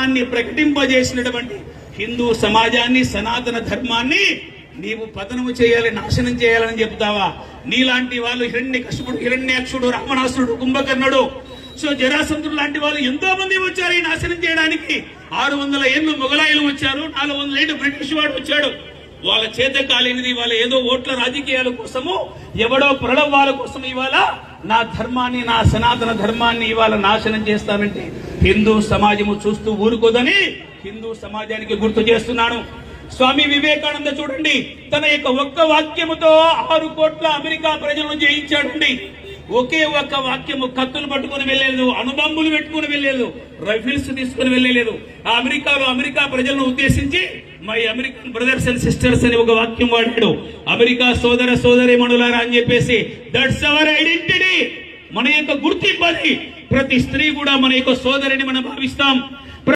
ధర్మాన్ని ప్రకటింపజేసినటువంటి హిందూ సమాజాన్ని, సనాతన ధర్మాన్ని నీవు పతనము చేయాలి, నాశనం చేయాలని చెప్తావా? నీలాంటి వాళ్ళు హిరణ్యకశిపుడు, హిరణ్యాక్షుడు, రావణాసురుడు, కుంభకర్ణుడు, సో జరాసంధుడు లాంటి వాళ్ళు ఎంతో మంది వచ్చారు ఈ నాశనం చేయడానికి. 600 ఏళ్ళు మొఘలాయులు వచ్చారు, 400 ఏళ్ళు బ్రిటిష్ వాడు వచ్చాడు. వాళ్ళ చేత కాలేనిది వాళ్ళ ఏదో ఓట్ల రాజకీయాల కోసము, ఎవడో ప్రళవాల కోసం ఇవాళ నా ధర్మాన్ని, నా సనాతన ధర్మాన్ని ఇవాళ నాశనం చేస్తానంటే హిందూ సమాజము చూస్తూ ఊరుకోదని హిందూ సమాజానికి గుర్తు చేస్తున్నాను. స్వామి వివేకానంద చూడండి, తన యొక్క ఒక్క వాక్యముతో 6 కోట్ల అమెరికా ప్రజలను జయించాడండి. ఒకే ఒక్క వాక్యము, కత్తులు పట్టుకుని వెళ్ళలేదు, అణుబాంబులు పెట్టుకుని వెళ్ళలేదు, రైఫిల్స్ తీసుకుని వెళ్ళలేదు. ఆ అమెరికా ప్రజలను ఉద్దేశించి my American brothers and sisters అని ఒక వాక్యం వాడాడు. అమెరికా సోదర సోదరీమణులారా అని చెప్పేసి, దట్స్ అవర్ ఐడెంటిటీ, మన యొక్క గుర్తింపు అది. ప్రతి స్త్రీ కూడా మన యొక్క సోదరిని మనం భావిస్తాం.